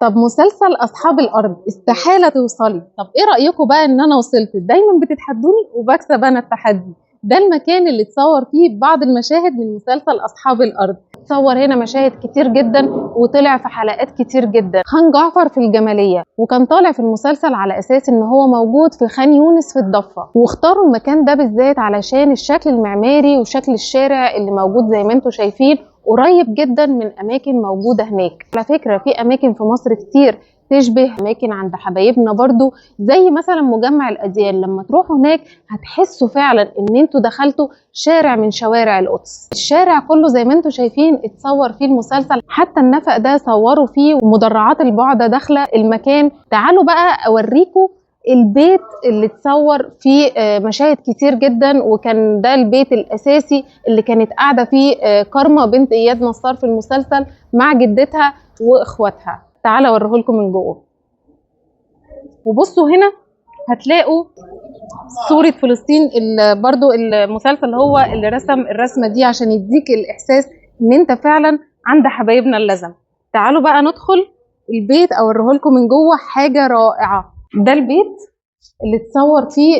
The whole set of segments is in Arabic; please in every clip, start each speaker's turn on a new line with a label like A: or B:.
A: طب مسلسل اصحاب الارض استحاله توصلي. طب ايه رايكم بقى ان انا وصلت؟ دايما بتتحدوني وبكسب انا التحدي. ده المكان اللي اتصور فيه بعض المشاهد من مسلسل اصحاب الارض. اتصور هنا مشاهد كتير جدا وطلع في حلقات كتير جدا. خان جعفر في الجماليه، وكان طالع في المسلسل على اساس ان هو موجود في خان يونس في الضفه، واختاروا المكان ده بالذات علشان الشكل المعماري وشكل الشارع اللي موجود زي ما انتم شايفين قريب جدا من اماكن موجوده هناك. على فكره في اماكن في مصر كتير تشبه اماكن عند حبايبنا برضو، زي مثلا مجمع الاديان. لما تروحوا هناك هتحسوا فعلا ان انتوا دخلتوا شارع من شوارع القدس. الشارع كله زي ما انتوا شايفين اتصور فيه المسلسل، حتى النفق ده صوروا فيه، ومدرعات البعد داخله المكان. تعالوا بقى اوريكم البيت اللي اتصور فيه مشاهد كتير جدا، وكان ده البيت الاساسي اللي كانت قاعده فيه كارما بنت اياد نصار في المسلسل مع جدتها واخواتها. تعالى اوريهولكم من جوه. وبصوا هنا هتلاقوا صورة فلسطين. برضو المسلسل هو اللي رسم الرسمة دي عشان يديك الإحساس إن أنت فعلا عند حبايبنا اللزم. تعالوا بقى ندخل البيت أوريهولكم من جوه. حاجة رائعة. ده البيت اللي اتصور فيه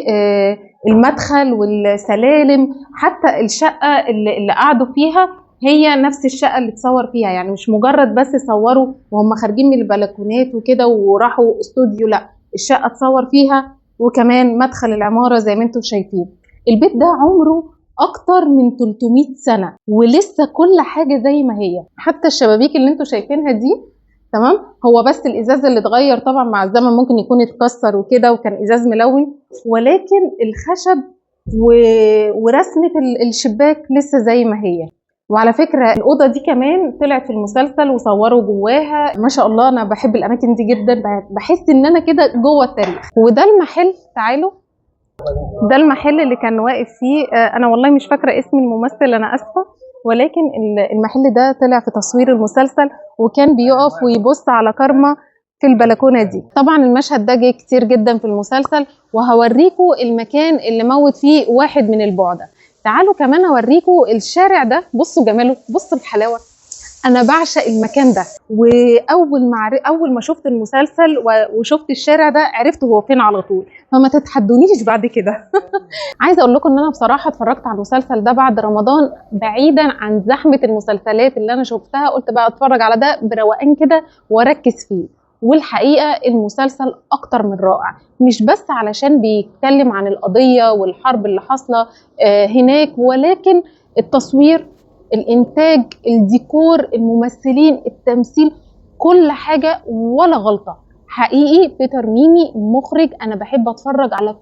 A: المدخل والسلالم، حتى الشقة اللي قعدوا فيها هي نفس الشقة اللي اتصور فيها. يعني مش مجرد بس صوروا وهم خارجين من البلكونات وكده وراحوا استوديو، لا، الشقة اتصور فيها وكمان مدخل العمارة زي ما انتم شايفين. البيت ده عمره اكتر من 300 سنة ولسه كل حاجة زي ما هي، حتى الشبابيك اللي انتم شايفينها دي تمام. هو بس الازاز اللي اتغير طبعا مع الزمن، ممكن يكون اتكسر وكده وكان ازاز ملون، ولكن الخشب ورسمة الشباك لسه زي ما هي. وعلى فكرة الأوضة دي كمان طلعت في المسلسل وصوروا جواها. ما شاء الله، أنا بحب الأماكن دي جدا، بحس إن أنا كده جوه التاريخ. وده المحل، تعالوا، ده المحل اللي كان واقف فيه أنا والله مش فاكرة اسم الممثل، أنا آسفة، ولكن المحل ده طلع في تصوير المسلسل وكان بيقف ويبص على كارما في البلكونة دي. طبعا المشهد ده جه كتير جدا في المسلسل، وهوريكم المكان اللي موت فيه واحد من البعدة. تعالوا كمان اوريكم الشارع ده، بصوا جماله، بصوا الحلاوه. انا بعشق المكان ده، اول ما شفت المسلسل وشفت الشارع ده عرفت هو فين على طول، فما تتحدونيش بعد كده. عايزه اقول لكم ان انا بصراحه اتفرجت على المسلسل ده بعد رمضان، بعيدا عن زحمه المسلسلات اللي انا شفتها، قلت بقى اتفرج على ده بروقان كده واركز فيه. والحقيقه المسلسل اكتر من رائع، مش بس علشان بيتكلم عن القضيه والحرب اللي حاصله هناك، ولكن التصوير، الانتاج، الديكور، الممثلين، التمثيل، كل حاجه ولا غلطه. حقيقي بيتر ميمي مخرج انا بحب اتفرج على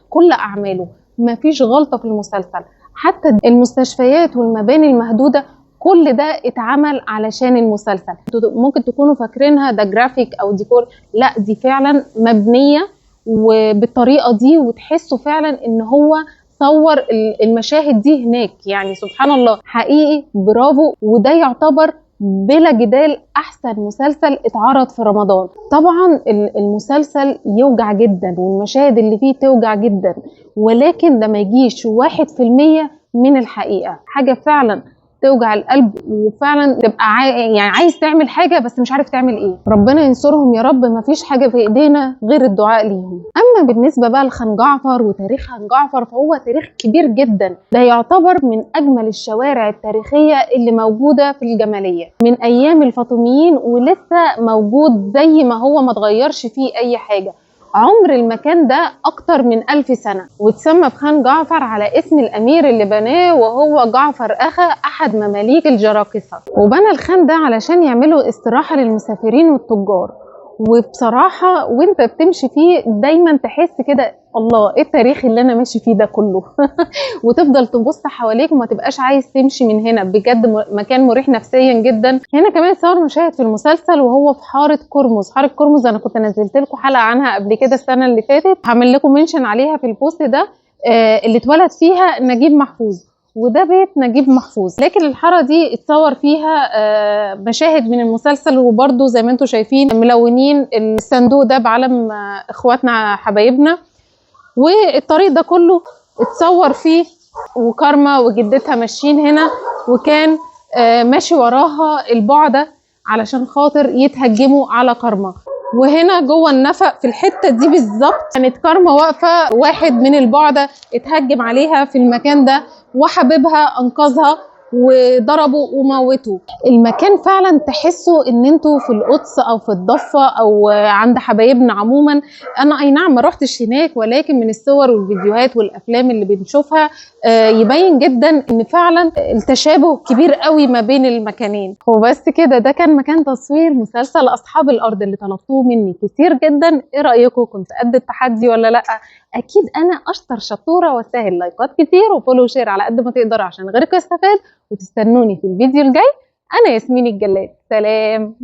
A: كل اعماله، مفيش غلطه في المسلسل. حتى المستشفيات والمباني المهدوده كل ده اتعمل علشان المسلسل. ممكن تكونوا فاكرينها ده جرافيك او ديكور، لا، دي فعلا مبنيه وبالطريقه دي، وتحسوا فعلا ان هو صور المشاهد دي هناك. يعني سبحان الله، حقيقي برافو. وده يعتبر بلا جدال احسن مسلسل اتعرض في رمضان. طبعا المسلسل يوجع جدا والمشاهد اللي فيه توجع جدا، ولكن ده ما يجيش 1% من الحقيقة. حاجة فعلا توجع القلب، وفعلا تبقى يعني عايز تعمل حاجه بس مش عارف تعمل ايه. ربنا ينصرهم يا رب، ما فيش حاجه في ايدينا غير الدعاء ليهم. اما بالنسبه بقى لخان جعفر وتاريخ خان جعفر، فهو تاريخ كبير جدا. ده يعتبر من اجمل الشوارع التاريخيه اللي موجوده في الجماليه من ايام الفاطميين، ولسه موجود زي ما هو، ما اتغيرش فيه اي حاجه. عمر المكان ده أكتر من 1000 سنة، واتسمى بخان جعفر على اسم الأمير اللي بناه، وهو جعفر أخا أحد مماليك الجراقصة. وبنى الخان ده علشان يعملوا استراحة للمسافرين والتجار. وبصراحة وانت بتمشي فيه دايما تحس كده، الله، ايه التاريخ اللي انا ماشي فيه ده كله. وتفضل تبص حواليك وما تبقاش عايز تمشي من هنا. بجد مكان مريح نفسيا جدا. هنا كمان صور مشاهد في المسلسل وهو في حارة كرمز. حارة كرمز انا كنت نزلت لكم حلقة عنها قبل كده السنة اللي فاتت، هعمل لكم منشن عليها في البوست ده. اللي اتولد فيها نجيب محفوظ، وده بيت نجيب محفوظ. لكن الحاره دي اتصور فيها مشاهد من المسلسل، وبرده زي ما انتم شايفين ملونين الصندوق ده بعلم اخواتنا حبايبنا. والطريق ده كله اتصور فيه، وكارما وجدتها ماشيين هنا، وكان ماشي وراها البعده علشان خاطر يتهجموا على كارما. وهنا جوه النفق في الحته دي بالظبط كانت كارما واقفه، واحد من البعده اتهجم عليها في المكان ده وحبيبها انقذها وضربوا وموتوا. المكان فعلا تحسوا ان انتوا في القدس او في الضفه او عند حبايبنا عموما. انا اي نعم ما رحتش هناك، ولكن من الصور والفيديوهات والافلام اللي بنشوفها يبين جدا ان فعلا التشابه كبير قوي ما بين المكانين. وبس كده، ده كان مكان تصوير مسلسل اصحاب الارض اللي طلبتوه مني كتير جدا. ايه رايكم؟ كنت قد التحدي ولا لا؟ اكيد انا اشطر شطوره واستاهل لايكات كتير وفولو وشير على قد ما تقدر عشان غيركم يستفاد. وتستنوني في الفيديو الجاي. انا ياسمين الجلاد، سلام.